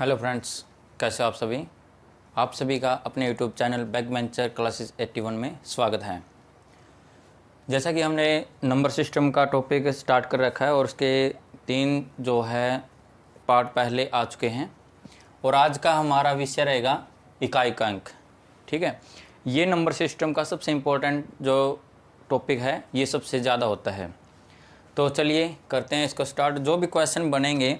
Hello friends, कैसे हो आप सभी का अपने यूट्यूब चैनल बैकबेंचर क्लासेस 81 में स्वागत है। जैसा कि हमने नंबर सिस्टम का टॉपिक स्टार्ट कर रखा है और उसके 3 जो है पार्ट पहले आ चुके हैं और आज का हमारा विषय रहेगा इकाई का अंक। ठीक है, ये नंबर सिस्टम का सबसे इम्पोर्टेंट जो टॉपिक है, ये सबसे ज़्यादा होता है। तो चलिए करते हैं इसको स्टार्ट। जो भी क्वेश्चन बनेंगे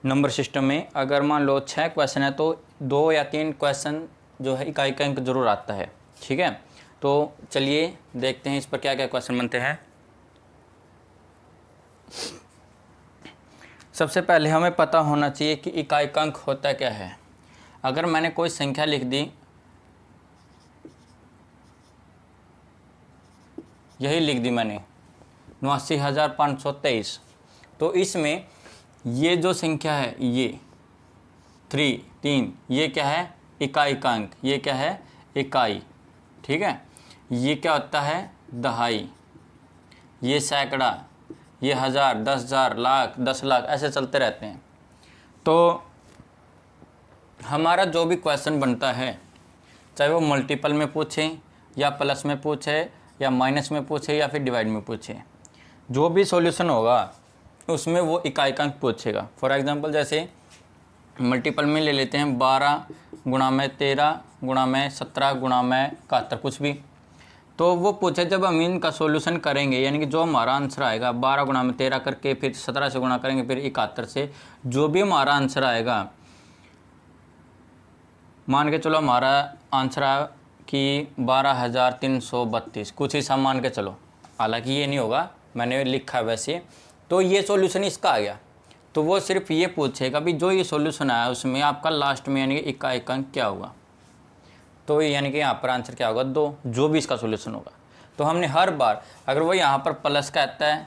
नंबर सिस्टम में, अगर मान लो 6 क्वेश्चन है तो 2 या 3 क्वेश्चन जो है इकाई का अंक जरूर आता है। ठीक है, तो चलिए देखते हैं इस पर क्या क्या क्वेश्चन बनते हैं। सबसे पहले हमें पता होना चाहिए कि इकाई का अंक होता क्या है। अगर मैंने कोई संख्या लिख दी, यही लिख दी मैंने 89,523, तो इसमें ये जो संख्या है ये 3, ये क्या है? इकाई का अंक। ये क्या है? इकाई। ठीक है, ये क्या होता है? दहाई। ये सैकड़ा, ये हज़ार, 10,000, लाख, 10 लाख, ऐसे चलते रहते हैं। तो हमारा जो भी क्वेश्चन बनता है, चाहे वो मल्टीपल में पूछे या प्लस में पूछे या माइनस में पूछे या फिर डिवाइड में पूछे, जो भी सॉल्यूशन होगा उसमें वो इकाई का अंक पूछेगा। फॉर एग्जांपल जैसे मल्टीपल में ले लेते हैं 12 गुणा में 13 गुणा में 17 गुणा में 71, कुछ भी। तो वो पूछे जब हम इनका सॉल्यूशन करेंगे, यानी कि जो हमारा आंसर आएगा 12 गुणा में 13 करके, फिर 17 से गुणा करेंगे, फिर 71 से, जो भी हमारा आंसर आएगा, मान के चलो हमारा आंसर आया कि 12,332, कुछ हिस्सा मान के चलो, हालांकि ये नहीं होगा, मैंने लिखा है वैसे। तो ये सॉल्यूशन इसका आ गया। तो वो सिर्फ ये पूछेगा भी जो ये सॉल्यूशन आया उसमें आपका लास्ट में यानी कि इकाई का अंक क्या होगा। तो यानी कि यहाँ पर आंसर क्या होगा? 2, जो भी इसका सॉल्यूशन होगा। तो हमने हर बार, अगर वो यहाँ पर प्लस कहता है,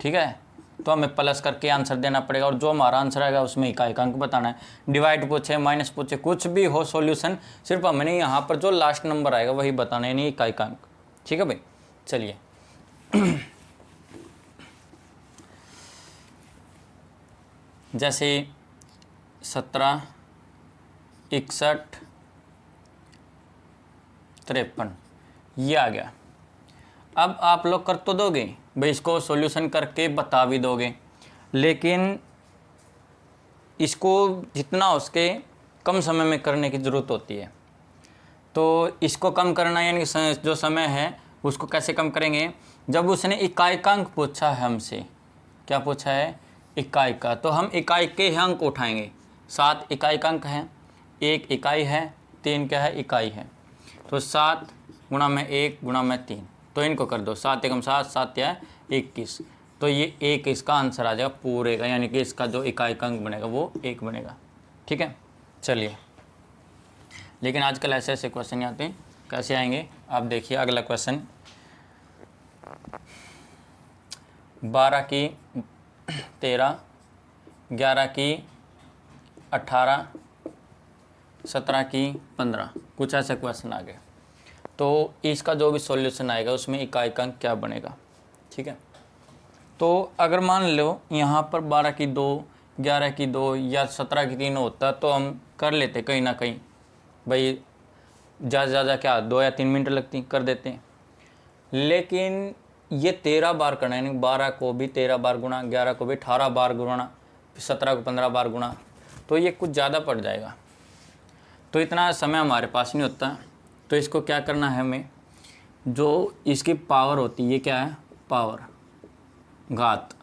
ठीक है, तो हमें प्लस करके आंसर देना पड़ेगा और जो हमारा आंसर आएगा उसमें इकाई का अंक बताना है। डिवाइड पूछे, माइनस पूछे, कुछ भी हो सॉल्यूशन, सिर्फ हमने यहाँ पर जो लास्ट नंबर आएगा वही बताना है, यानी इकाई का अंक। ठीक है भाई, चलिए जैसे 17, 61, 53 ये आ गया। अब आप लोग कर तो दोगे भाई, इसको सॉल्यूशन करके बता भी दोगे, लेकिन इसको जितना हो सके कम समय में करने की ज़रूरत होती है। तो इसको कम करना, यानी जो समय है उसको कैसे कम करेंगे? जब उसने इकाई का अंक पूछा है हमसे, क्या पूछा है? इकाई का, तो हम इकाई के अंक उठाएंगे। 7 इकाई का अंक है, 1 इकाई है, 3 क्या है? इकाई है। तो 7 गुणा में 1 गुणा में 3, तो इनको कर दो, 7 एकम 7, 7 या 21, तो ये 1 इसका आंसर आ जाएगा पूरे का, यानी कि इसका जो इकाई का अंक बनेगा वो 1 बनेगा। ठीक है, चलिए। लेकिन आजकल ऐसे ऐसे क्वेश्चन आते हैं, कैसे आएंगे आप देखिए। अगला क्वेश्चन 12 की 13, 11 की 18, 17 की 15, कुछ ऐसे क्वेश्चन आ गए। तो इसका जो भी सॉल्यूशन आएगा उसमें इकाई का अंक क्या बनेगा। ठीक है, तो अगर मान लो यहाँ पर 12 की 2, 11 की 2 या 17 की 3 होता तो हम कर लेते कहीं ना कहीं, भाई ज़्यादा से ज़्यादा क्या 2 या 3 मिनट लगती, कर देते हैं। लेकिन ये 13 बार करना है, यानी 12 को भी 13 बार गुणा, 11 को भी 18 बार गुणा, 17 को 15 बार गुणा, तो ये कुछ ज़्यादा पड़ जाएगा। तो इतना समय हमारे पास नहीं होता। तो इसको क्या करना है हमें, जो इसकी पावर होती है, ये क्या है? पावर, घात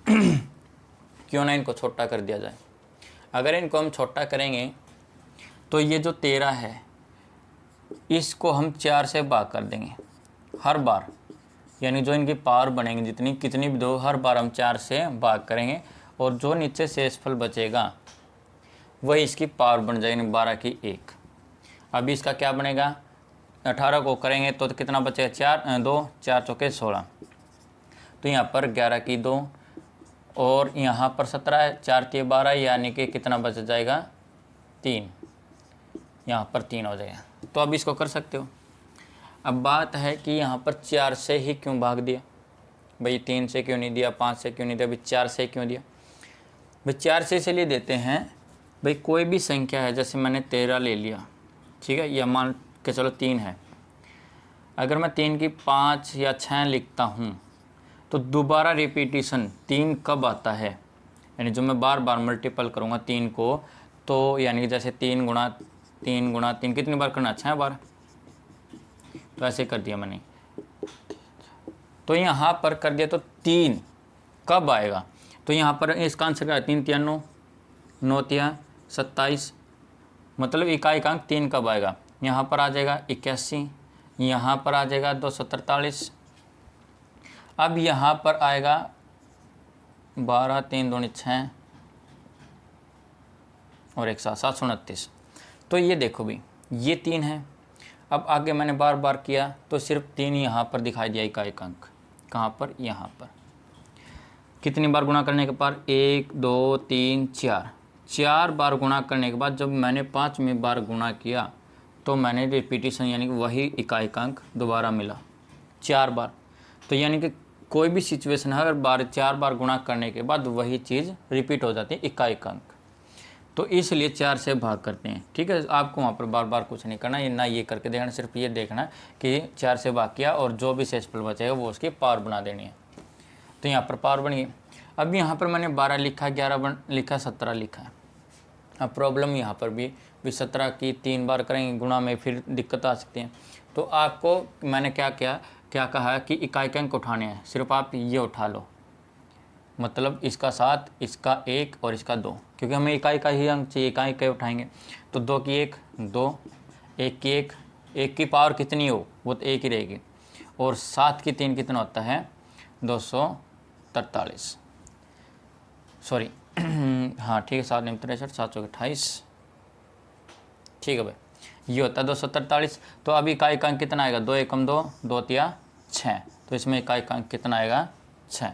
क्यों ना इनको छोटा कर दिया जाए। अगर इनको हम छोटा करेंगे तो ये जो 13 है इसको हम 4 से भाग कर देंगे हर बार, यानी जो इनकी पावर बनेंगी जितनी कितनी भी दो, हर बार हम 4 से भाग करेंगे और जो नीचे शेषफल बचेगा वही इसकी पावर बन जाएगी, 12 की 1। अभी इसका क्या बनेगा? 18 को करेंगे तो कितना बचेगा? 4, 2, 4 चौके 16, तो यहाँ पर 11 की 2 और यहाँ पर 17 है, 4 3 12, यानी कि कितना बच जाएगा? 3, यहाँ पर 3 हो जाएगा। तो अब इसको कर सकते हो। अब बात है कि यहाँ पर 4 से ही क्यों भाग दिया भाई? 3 से क्यों नहीं दिया, 5 से क्यों नहीं दिया, अभी 4 से क्यों दिया? भाई 4 से इसलिए देते हैं भाई कोई भी संख्या है, जैसे मैंने 13 ले लिया, ठीक है, या मान के चलो 3 है, अगर मैं 3 की 5 या 6 लिखता हूँ तो दोबारा रिपीटिशन 3 कब आता है, यानी जो मैं बार बार मल्टीपल करूँगा 3 को, तो यानी कि जैसे 3 गुणा 3 कितनी बार करना, 6 बार, तो ऐसे कर दिया मैंने। तो यहाँ पर कर दिया तो 3 कब आएगा, तो यहाँ पर इसका आंसर क्या है, 3 तिया 9, 9 तिया 27, मतलब इकाइकांक 3 कब आएगा, यहाँ पर आ जाएगा 81, यहाँ पर आ जाएगा 243, अब यहाँ पर आएगा 12, 3 दूनी 6 और 1 7, 729। तो ये देखो भी ये 3 है। अब आगे मैंने बार बार किया तो सिर्फ 3 यहाँ पर दिखाई दिया इकाइकांक, कहाँ पर, यहाँ पर। कितनी बार गुणा करने के बाद, 1 2 3 4 बार गुणा करने के बाद जब मैंने 5वीं बार गुणा किया तो मैंने रिपीटिशन यानी कि वही इकाइकांक दोबारा मिला 4 बार। तो यानी कि कोई भी सिचुएशन है, अगर 4 बार गुणा करने के बाद वही चीज़ रिपीट हो जाती है इकाइकांक, तो इसलिए 4 से भाग करते हैं। ठीक है, आपको वहाँ पर बार बार कुछ नहीं करना, ये ना ये करके देखना, सिर्फ ये देखना कि 4 से भाग किया और जो भी शेषफल बचेगा वो उसकी पावर बना देनी है। तो यहाँ पर पावर बन गई। अब यहाँ पर मैंने 12 लिखा, 11 लिखा, 17 लिखा है। अब प्रॉब्लम यहाँ पर भी 17 की 3 बार करेंगे गुणा में, फिर दिक्कत आ सकती है। तो आपको मैंने क्या कहा कि इकाइकांक उठाने हैं, सिर्फ आप ये उठा लो, मतलब इसका 7, इसका 1 और इसका 2, क्योंकि हमें इकाई का ही अंक चाहिए, इकाई का उठाएंगे। तो 2 की 1 2, 1 की 1, 1 की पावर कितनी हो वो तो 1 ही रहेगी, और 7 की 3 कितना होता है, 243, सॉरी हाँ ठीक है, 7 9 63, 7 चौके 28, ठीक है भाई, ये होता है 243। तो अभी इकाई का अंक कितना आएगा, 2 एकम 2, 2 तिया 6, तो इसमें इकाई का अंक कितना आएगा, 6।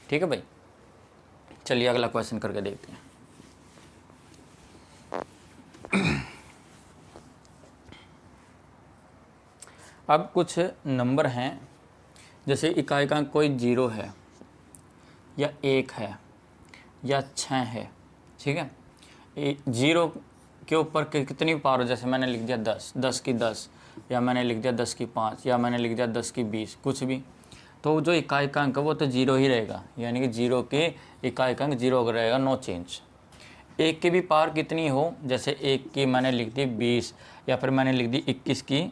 ठीक है भाई, चलिए अगला क्वेश्चन करके देखते हैं। अब कुछ नंबर हैं, जैसे इकाई का अंक कोई 0 है या 1 है या 6 है, ठीक है। 0 के ऊपर कितनी पावर हो, जैसे मैंने लिख दिया 10, 10 की 10, या मैंने लिख दिया 10 की 5, या मैंने लिख दिया 10 की 20, कुछ भी, तो जो इकाई का अंक है वो तो 0 ही रहेगा, यानी कि 0 के इकाई का अंक 0 रहेगा, नो चेंज। 1 की भी पावर कितनी हो, जैसे 1 की मैंने लिख दी 20, या फिर मैंने लिख दी 21 की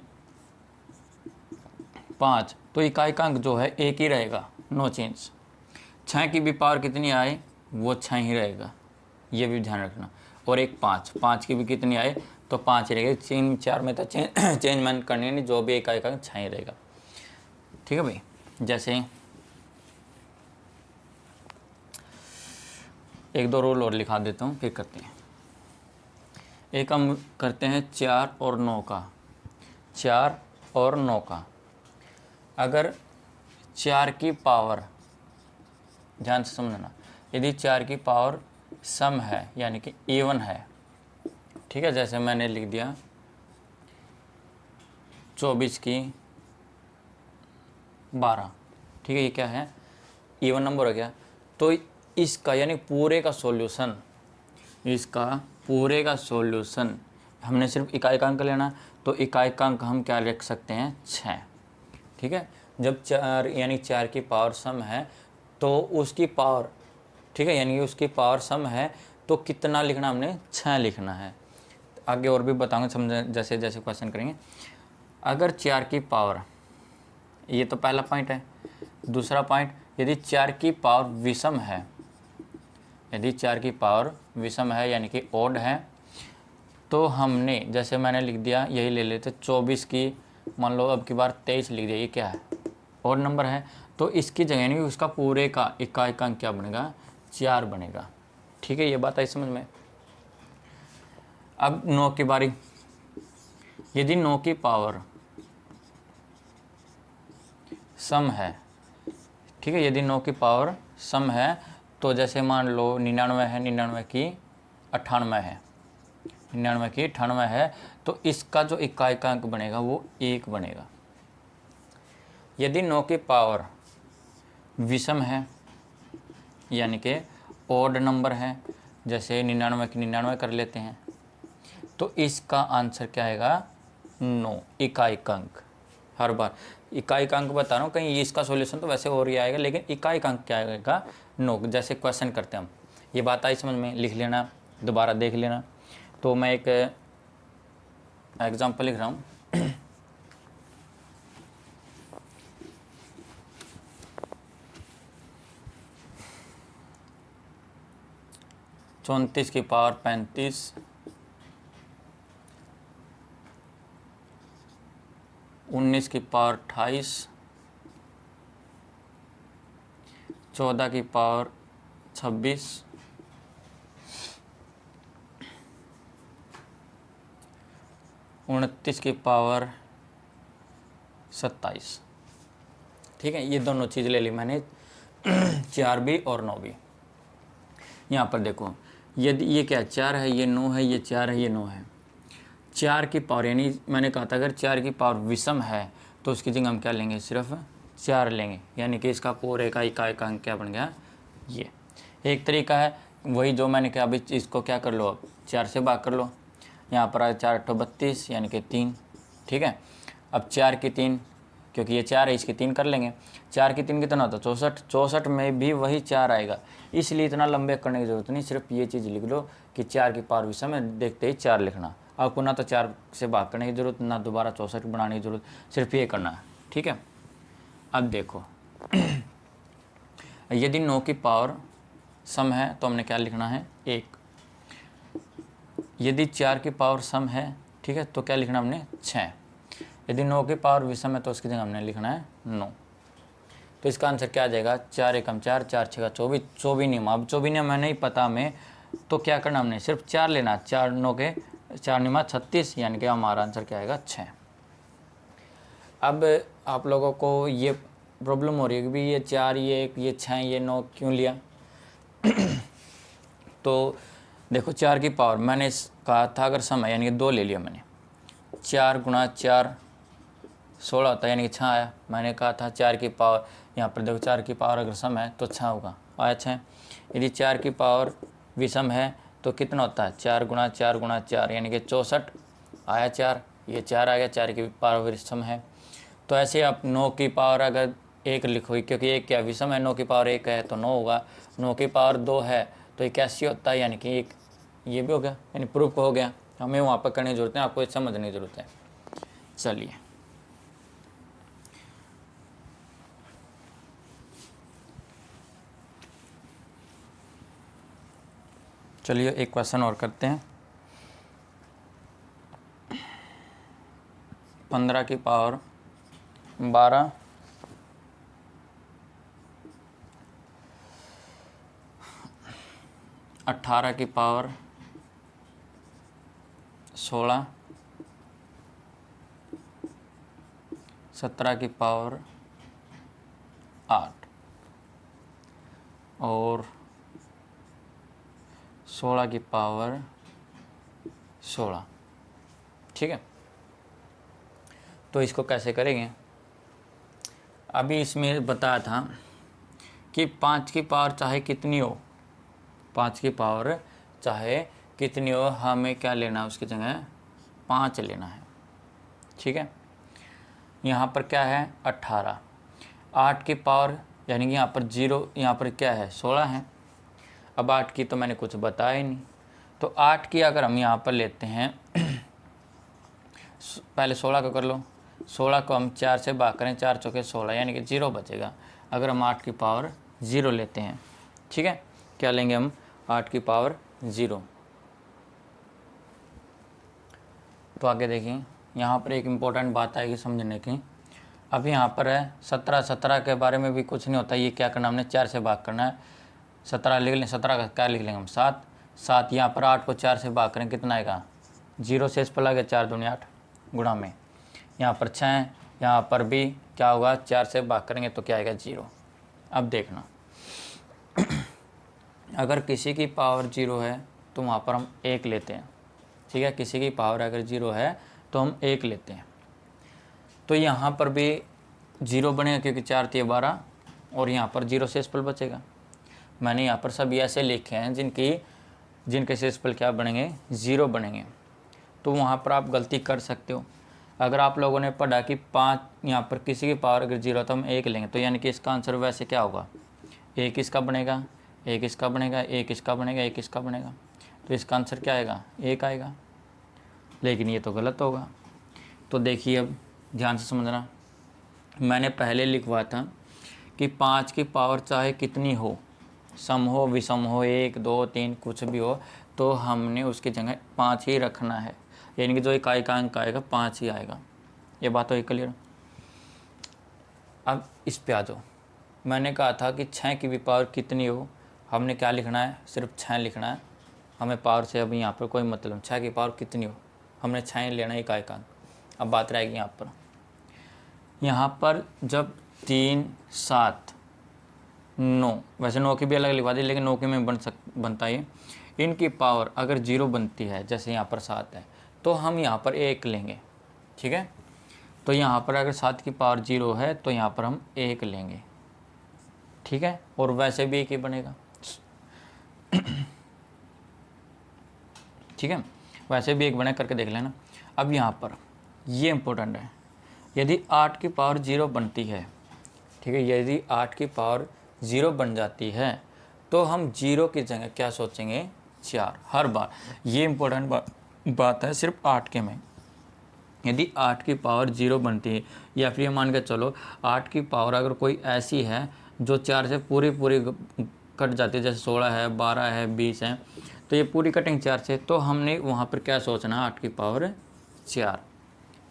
5, तो इकाई का अंक जो है 1 ही रहेगा, नो चेंज। 6 की भी पावर कितनी आए वो 6 ही रहेगा, ये भी ध्यान रखना। और एक 5 की भी कितनी आए तो 5 ही रहेगा, 3 4 में तो चेंज मैंने करनी नहीं, जो भी इकाई का अंक 6 ही रहेगा। ठीक है भाई, जैसे 1-2 रूल और लिखा देता हूँ, फिर करते हैं। एक हम करते हैं 4 और 9 का, 4 और 9 का। अगर 4 की पावर, ध्यान से समझना, यदि 4 की पावर सम है यानी कि इवन है, ठीक है, जैसे मैंने लिख दिया 24 की 12, ठीक है, ये क्या है, इवन नंबर हो गया। तो इसका यानी पूरे का सॉल्यूशन, इसका पूरे का सॉल्यूशन हमने सिर्फ इकाइकांक लेना, तो इकाइकांक हम क्या लिख सकते हैं, 6। ठीक है, जब 4 यानी 4 की पावर सम है तो उसकी पावर, ठीक है, यानी उसकी पावर सम है तो कितना लिखना, हमने 6 लिखना है। आगे और भी बताऊंगा, समझ जैसे जैसे क्वेश्चन करेंगे। अगर 4 की पावर, ये तो पहला पॉइंट है। दूसरा पॉइंट, यदि 4 की पावर विषम है, यदि 4 की पावर विषम है यानी कि ओड है, तो हमने जैसे मैंने लिख दिया, यही ले लेते 24 की, मान लो अब की बार 23 लिख दिया, ये क्या है, ओड नंबर है, तो इसकी जगह यानी उसका पूरे का इकाइकांक क्या बनेगा, 4 बनेगा। ठीक है, ये बात आई समझ में। अब 9 की बारी, यदि 9 की पावर सम है, ठीक है, यदि 9 की पावर सम है, तो जैसे मान लो 99 है, 99 की 98 है, 99 की 98 है, तो इसका जो इकाइकांक बनेगा वो 1 बनेगा। यदि 9 की पावर विषम है यानी कि ओड नंबर है, जैसे 99 की 99 कर लेते हैं, तो इसका आंसर क्या आएगा 9 इकाई अंक। हर बार इकाई अंक बता रहा हूँ, कहीं इसका सॉल्यूशन तो वैसे और ही आएगा, लेकिन इकाई अंक क्या आएगा 9। जैसे क्वेश्चन करते हैं हम, ये बात आई समझ में, लिख लेना, दोबारा देख लेना। तो मैं एक एग्जाम्पल लिख रहा हूँ। 34 की पावर 35, 19 की पावर 28, 14 की पावर 26, 29 की पावर 27। ठीक है, ये दोनों चीज़ ले ली मैंने, 4 भी और 9 भी। यहाँ पर देखो, यदि ये क्या 4 है, ये 9 है, ये 4 है, ये 9 है, 4 की पावर, यानी मैंने कहा था अगर 4 की पावर विषम है तो उसकी जगह हम क्या लेंगे, सिर्फ 4 लेंगे, यानी कि इसका पूरे का इकाई का अंक क्या बन गया, ये एक तरीका है। वही जो मैंने कहा, अभी इसको क्या कर लो, अब 4 से भाग कर लो, यहाँ पर आए 4 8 32 यानी कि 3। ठीक है, अब 4 की 3, क्योंकि ये 4 है, इसकी 3 कर लेंगे। 4 की 3 कितना होता है 64, 64 में भी वही 4 आएगा, इसलिए इतना लंबे करने की ज़रूरत नहीं, सिर्फ ये चीज़ लिख लो कि 4 की पावर विषम है, देखते ही 4 लिखना। आपको ना तो 4 से भाग करने की ज़रूरत, ना दोबारा 64 बनाने की ज़रूरत, सिर्फ ये करना है। ठीक है, अब देखो यदि 9 की पावर सम है तो हमने क्या लिखना है 1। यदि 4 की पावर सम है, ठीक है, तो क्या लिखना हमने 6। यदि 9 की पावर विषम है तो उसकी जगह हमने लिखना है 9। तो इसका आंसर क्या आ जाएगा, 4 एकम 4, 4 छः 24, 24 नियम। अब 24 नियम मैं नहीं पता हमें, तो क्या करना हमने, सिर्फ 4 लेना, 4 9 के 4 नियम 36, यानी कि हमारा आंसर क्या आएगा 6। अब आप लोगों को ये प्रॉब्लम हो रही है कि भाई ये 4, ये 1, ये 6, ये 9 क्यों लिया। तो देखो 4 की पावर मैंने कहा था अगर सम है, यानी कि 2 ले लिया मैंने, 4 गुणा 4 16 होता है, यानी कि 6 आया। मैंने कहा था 4 की पावर, यहाँ पर देखो 4 की पावर अगर सम है तो 6 होगा, आया 6। यदि 4 की पावर विषम है तो कितना होता है, 4 गुणा 4 गुणा 4 यानी कि 64, आया 4, ये 4 आ गया, 4 की पावर विषम है। तो ऐसे आप 9 की पावर अगर 1 लिखो, क्योंकि 1 क्या विषम है, 9 की पावर 1 है तो 9 होगा, 9 की पावर 2 है तो 81 होता है, यानी कि 1, ये भी हो गया, यानी प्रूफ हो गया। हमें वहाँ पर करने की ज़रूरत है, आपको समझने की ज़रूरत है। चलिए चलिए एक क्वेश्चन और करते हैं। 15 की पावर 12, 18 की पावर 16, 17 की पावर 8 और 16 की पावर 16। ठीक है, तो इसको कैसे करेंगे, अभी इसमें बताया था कि 5 की पावर चाहे कितनी हो, 5 की पावर चाहे कितनी हो, हमें क्या लेना है, उसकी जगह 5 लेना है। ठीक है, यहाँ पर क्या है 18, 8 की पावर यानी कि यहाँ पर 0, यहाँ पर क्या है 16 है। अब 8 की तो मैंने कुछ बताया ही नहीं, तो 8 की अगर हम यहाँ पर लेते हैं, पहले 16 को कर लो, 16 को हम 4 से भाग करें, 4 चौके 16 यानी कि 0 बचेगा अगर हम 8 की पावर 0 लेते हैं। ठीक है, क्या लेंगे हम 8 की पावर 0। तो आगे देखिए, यहाँ पर एक इम्पोर्टेंट बात आएगी समझने की। अब यहाँ पर है 17, 17 के बारे में भी कुछ नहीं होता, ये क्या करना हमने 4 से भाग करना है, 17 लिख लें, 17 का क्या लिख लेंगे हम 7, 7 यहाँ पर 8 को 4 से भाग करें कितना आएगा, 0 से इस पर लगे 4 दूनी 8 गुणा में, यहाँ पर 6 है, यहाँ पर भी क्या होगा 4 से भाग करेंगे तो क्या आएगा 0। अब देखना अगर किसी की पावर 0 है तो वहाँ पर हम 1 लेते हैं। ठीक है, किसी की पावर अगर 0 है तो हम 1 लेते हैं, तो यहाँ पर भी 0 बनेगा क्योंकि 4 3 12 और यहाँ पर 0 से इस पर बचेगा। मैंने यहाँ पर सभी ऐसे लिखे हैं जिनके शेषफल क्या बनेंगे, 0 बनेंगे। तो वहाँ पर आप गलती कर सकते हो। अगर आप लोगों ने पढ़ा कि 5 यहाँ पर किसी की पावर अगर 0 तो हम 1 लेंगे, तो यानी कि इसका आंसर वैसे क्या होगा, 1 इसका बनेगा, 1 इसका बनेगा, 1 इसका बनेगा, 1 इसका बनेगा। तो इसका आंसर क्या आएगा, 1 आएगा। लेकिन ये तो गलत होगा। तो देखिए अब ध्यान से समझना, मैंने पहले लिखवा था कि 5 की पावर चाहे कितनी हो, सम हो विषम हो, 1 2 3 कुछ भी हो, तो हमने उसकी जगह 5 ही रखना है। यानी कि जो इकाई का अंक आएगा 5 ही आएगा। ये बात हो क्लियर। अब इस पे आ जाओ। मैंने कहा था कि 6 की भी पावर कितनी हो, हमने क्या लिखना है, सिर्फ 6 लिखना है। हमें पावर से अभी यहाँ पर कोई मतलब, 6 की पावर कितनी हो, हमने 6 ही लेना है इकाई का अंक। अब बात रहेगी यहाँ पर जब 3 7 9, वैसे 9 की भी अलग लिखवा दी, लेकिन 9 की में बनता है। इनकी पावर अगर 0 बनती है, जैसे यहाँ पर 7 है, तो हम यहाँ पर 1 लेंगे। ठीक है, तो यहाँ पर अगर 7 की पावर 0 है तो यहाँ पर हम 1 लेंगे। ठीक है, और वैसे भी 1 ही बनेगा। ठीक है, वैसे भी 1 बने, करके देख लेना। अब यहाँ पर ये इम्पोर्टेंट है, यदि 8 की पावर 0 बनती है, ठीक है, यदि 8 की पावर 0 बन जाती है, तो हम 0 की जगह क्या सोचेंगे, 4 हर बार। ये इम्पोर्टेंट बात है सिर्फ 8 के में। यदि 8 की पावर 0 बनती है, या फिर ये मान के चलो 8 की पावर अगर कोई ऐसी है जो 4 से पूरी कट जाती है, जैसे 16 है, 12 है, 20 है, तो ये पूरी कटिंग 4 से, तो हमने वहाँ पर क्या सोचना है, 8 की पावर 4।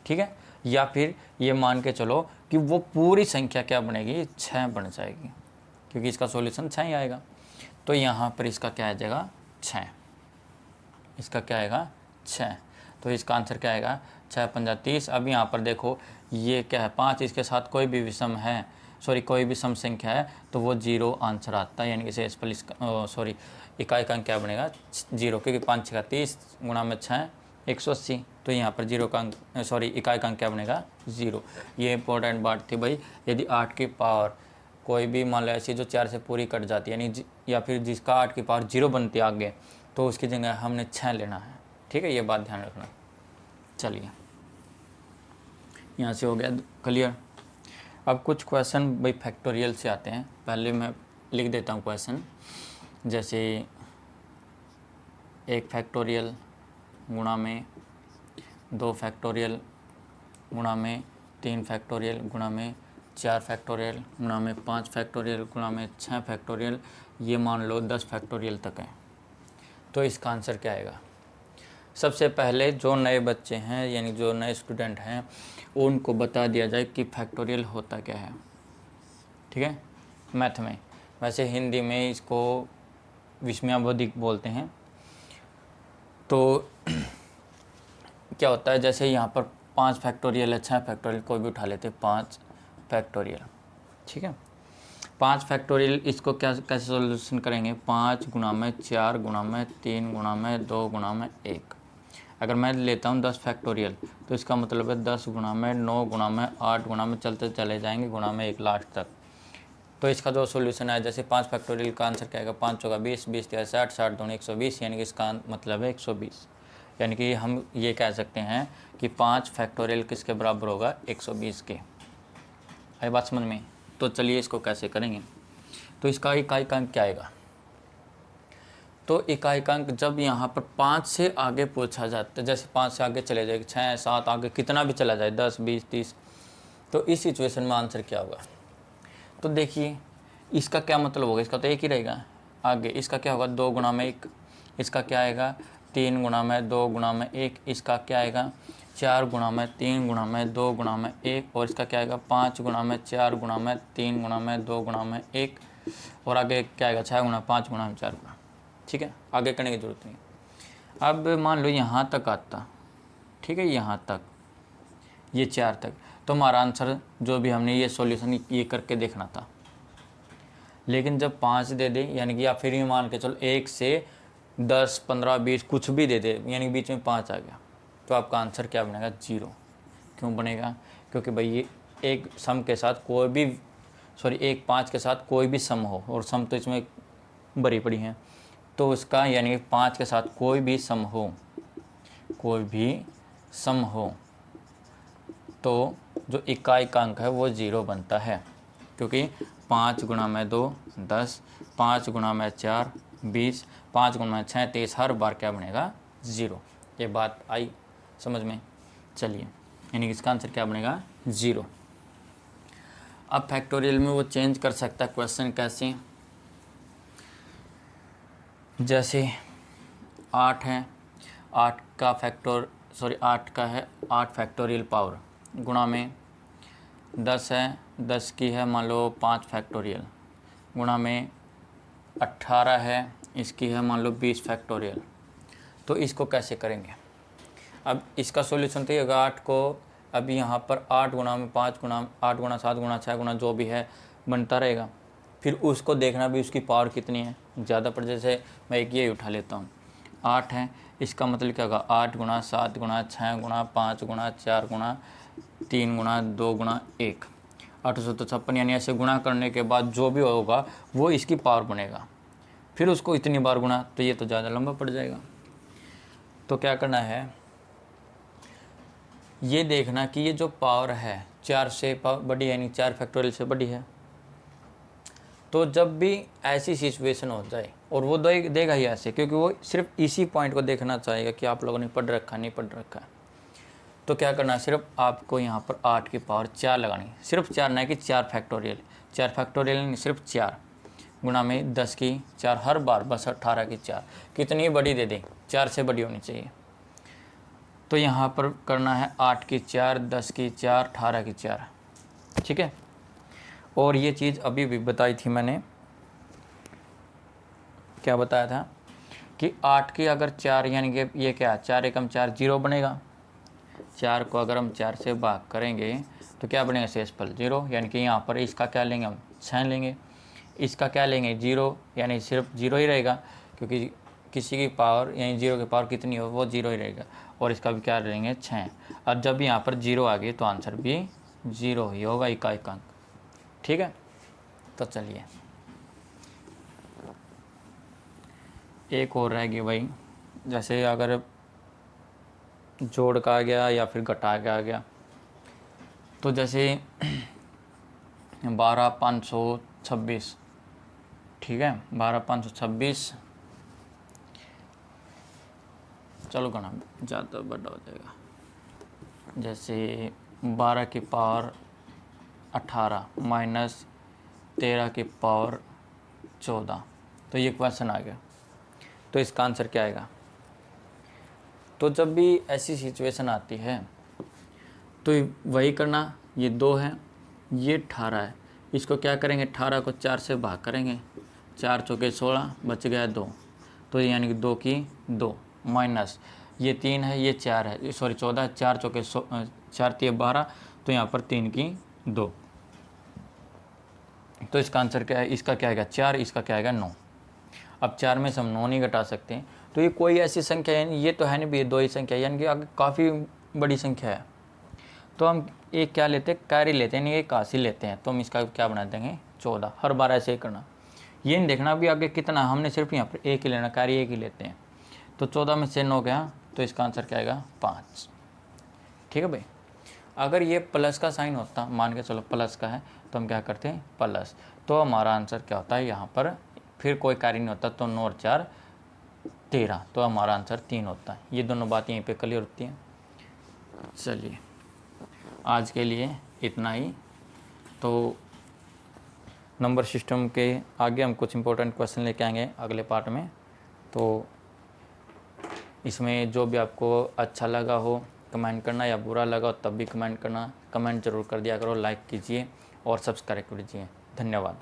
ठीक है, या फिर ये मान के चलो कि वो पूरी संख्या क्या बनेगी, 6 बन जाएगी, क्योंकि इसका सॉल्यूशन 6 ही आएगा। तो यहाँ पर इसका क्या आ जाएगा, 6। इसका क्या आएगा, 6। तो इसका आंसर क्या आएगा, 6 पंजा 30। अब यहाँ पर देखो ये क्या है, 5, इसके साथ कोई भी विषम है, कोई भी सम संख्या है, तो वो 0 आंसर आता है। यानी कि शेषफल इसका इकाई का अंक क्या बनेगा, 0, क्योंकि 5 6 30 गुणा में 6 180। तो यहाँ पर 0 का अंक इकाई का अंक क्या बनेगा, 0। ये इंपॉर्टेंट बात थी भाई। यदि 8 की पावर कोई भी मान लो ऐसी जो 4 से पूरी कट जाती है, यानी या फिर जिसका 8 की पावर 0 बनती है आगे, तो उसकी जगह हमने 6 लेना है। ठीक है, ये बात ध्यान रखना। चलिए यहाँ से हो गया क्लियर। अब कुछ क्वेश्चन भाई फैक्टोरियल से आते हैं। पहले मैं लिख देता हूँ क्वेश्चन, जैसे 1 फैक्टोरियल गुणा में 2 फैक्टोरियल गुणा में 3 फैक्टोरियल गुणा में 4 फैक्टोरियल गुणा में 5 फैक्टोरियल गुणा में 6 फैक्टोरियल, ये मान लो 10 फैक्टोरियल तक है। तो इसका आंसर क्या आएगा। सबसे पहले जो नए बच्चे हैं, यानी जो नए स्टूडेंट हैं, उनको बता दिया जाए कि फैक्टोरियल होता क्या है। ठीक है, मैथ में, वैसे हिंदी में इसको विस्मयावधि बोलते हैं। तो क्या होता है, जैसे यहाँ पर 5 फैक्टोरियल है, 6 फैक्टोरियल, कोई भी उठा लेते, 5 फैक्टोरियल। ठीक है, 5 फैक्टोरियल, इसको क्या कैसे सॉल्यूशन करेंगे, 5 गुणा में 4 गुणा में 3 गुणा में 2 गुणा में 1। अगर मैं लेता हूँ 10 फैक्टोरियल, तो इसका मतलब है 10 गुणा में 9 गुणा में 8 गुणा में चलते चले जाएंगे, गुणा में 1 लास्ट तक। तो इसका जो सॉल्यूशन है, जैसे 5 फैक्टोरियल का आंसर क्या आएगा, 5 चौका 20, 20 तिया 60, 60 दूनी 120, यानी कि इसका मतलब है 120। यानी कि हम ये कह सकते हैं कि 5 फैक्टोरियल किसके बराबर होगा, 120 के। आई बात समझ में। तो चलिए इसको कैसे करेंगे। तो इसका इकाई का अंक क्या आएगा, तो इकाई का अंक जब यहाँ पर 5 से आगे पूछा जाता है, जैसे 5 से आगे चले जाए, 6 7 आगे कितना भी चला जाए, 10 20 30, तो इस सिचुएशन में आंसर क्या होगा। तो देखिए इसका क्या मतलब होगा, इसका तो 1 ही रहेगा आगे। इसका क्या होगा, 2 गुणा में 1। इसका क्या आएगा, 3 गुणा में 2 गुणा में 1। इसका क्या आएगा, 4 गुणा में 3 गुणा में 2 गुणा में 1। और इसका क्या आएगा, 5 गुणा में 4 गुणा में 3 गुणा में 2 गुणा में 1। और आगे क्या आएगा, 6 गुणा 5 गुणा में 4 गुणा। ठीक है, आगे करने की जरूरत नहीं। अब मान लो यहाँ तक आता, ठीक है, यहाँ तक, ये 4 तक, तो हमारा आंसर जो भी हमने ये सॉल्यूशन ये करके देखना था। लेकिन जब 5 दे दे, यानी कि या फिर ये मान के चलो 1 से 10 15 20 कुछ भी दे दे, यानी बीच में 5 आ गया, तो आपका आंसर क्या बनेगा, 0। क्यों बनेगा, क्योंकि भाई ये एक सम के साथ कोई भी एक 5 के साथ कोई भी सम हो, और सम तो इसमें भरी पड़ी हैं। तो उसका यानी 5 के साथ कोई भी सम हो तो जो इकाई का अंक है वो 0 बनता है, क्योंकि 5 गुणा में 2 10, 5 गुणा में 4 20, 5 गुणा में 6 23, हर बार क्या बनेगा 0। ये बात आई समझ में? चलिए, यानी कि इसका आंसर क्या बनेगा 0। अब फैक्टोरियल में वो चेंज कर सकता है क्वेश्चन कैसे, जैसे 8 है, 8 का है 8 फैक्टोरियल पावर गुणा में 10 है, 10 की है मान लो 5 फैक्टोरियल गुणा में 18 है, इसकी है मान लो 20 फैक्टोरियल। तो इसको कैसे करेंगे? अब इसका सॉल्यूशन तो ये होगा 8 को अभी यहाँ पर 8 गुणा में 5 गुणा 8 गुणा 7 गुणा 6 गुणा जो भी है बनता रहेगा, फिर उसको देखना भी उसकी पावर कितनी है ज़्यादा पर। जैसे मैं एक ये उठा लेता हूँ, 8 है, इसका मतलब क्या होगा 8 गुणा 7 गुणा 6 गुणा 5 गुणा 4 गुणा 3 गुणा 2 गुणा 1, 856। यानी ऐसे गुणा करने के बाद जो भी होगा वो इसकी पावर बनेगा, फिर उसको इतनी बार गुणा, तो ये तो ज़्यादा लंबा पड़ जाएगा। तो क्या करना है, ये देखना कि ये जो पावर है 4 से बड़ी है, यानी 4 फैक्टोरियल से बड़ी है। तो जब भी ऐसी सिचुएशन हो जाए, और वो देगा ही ऐसे, क्योंकि वो सिर्फ इसी पॉइंट को देखना चाहेगा कि आप लोगों ने पढ़ रखा नहीं पढ़ रखा है। तो क्या करना है, सिर्फ आपको यहाँ पर 8 की पावर 4 लगानी, सिर्फ 4 नहीं कि 4 फैक्टोरियल, 4 फैक्टोरियल नहीं, सिर्फ 4 गुणा में 10 की 4 हर बार, बस 18 की 4, कितनी बड़ी दे दें, 4 से बड़ी होनी चाहिए। तो यहाँ पर करना है 8 की 4, 10 की 4, 18 की 4, ठीक है। और ये चीज़ अभी भी बताई थी मैंने, क्या बताया था कि 8 की अगर 4, यानी कि ये क्या 4 एकम 4 0 बनेगा, 4 को अगर हम 4 से भाग करेंगे तो क्या बनेगा शेषफल 0, यानी कि यहाँ पर इसका क्या लेंगे हम 6 लेंगे, इसका क्या लेंगे 0, यानी सिर्फ 0 ही रहेगा, क्योंकि किसी की पावर यानी 0 की पावर कितनी हो वो 0 ही रहेगा, और इसका भी क्या लेंगे 6। और जब यहाँ पर 0 आ गई तो आंसर भी 0 ही होगा, इकाई का अंक, ठीक है। तो चलिए एक और रहेगी भाई, जैसे अगर जोड़ का आ गया या फिर घटा के आ गया, तो जैसे 12526, ठीक है, 12526, चलो गणा ज़्यादा बड़ा हो जाएगा, जैसे 12 की पावर 18 माइनस 13 की पावर 14, तो ये क्वेश्चन आ गया। तो इसका आंसर क्या आएगा? तो जब भी ऐसी सिचुएशन आती है तो वही करना, ये 2 है, ये 18 है, इसको क्या करेंगे 18 को 4 से भाग करेंगे, 4 चौके 16, बच गया 2, तो यानी कि 2 की 2 माइनस ये 3 है, ये 4 है, सॉरी 14, 4 चौके 4 3 12, तो यहाँ पर 3 की 2, तो इसका आंसर क्या है, इसका क्या आएगा 4, इसका क्या आएगा 9। अब 4 में से हम 9 नहीं घटा सकते, तो ये कोई ऐसी संख्या है, ये तो है नहीं भी 2 ही संख्या, यानी कि आगे काफ़ी बड़ी संख्या है। तो हम एक क्या लेते हैं, कैरी लेते हैं, नहीं एक काशी लेते हैं, तो हम इसका क्या बना देंगे 14, हर बार ऐसे ही करना, ये नहीं देखना भी आगे कितना, हमने सिर्फ यहाँ पर एक ही लेना, कैरी एक ही लेते हैं। तो 14 में से 9 गया, तो इसका आंसर क्या आएगा 5, ठीक है भाई। अगर ये प्लस का साइन होता, मान के चलो प्लस का है, तो हम क्या करते हैं प्लस, तो हमारा आंसर क्या होता है यहाँ पर, फिर कोई कार्य नहीं होता, तो 9 और 4 13, तो हमारा आंसर 3 होता है। ये दोनों बात यहीं पे क्लियर होती हैं। चलिए आज के लिए इतना ही। तो नंबर सिस्टम के आगे हम कुछ इंपॉर्टेंट क्वेश्चन लेके आएंगे अगले पार्ट में। तो इसमें जो भी आपको अच्छा लगा हो कमेंट करना, या बुरा लगा हो तब भी कमेंट करना, कमेंट जरूर कर दिया करो, लाइक कीजिए और सब्सक्राइब कीजिए। धन्यवाद।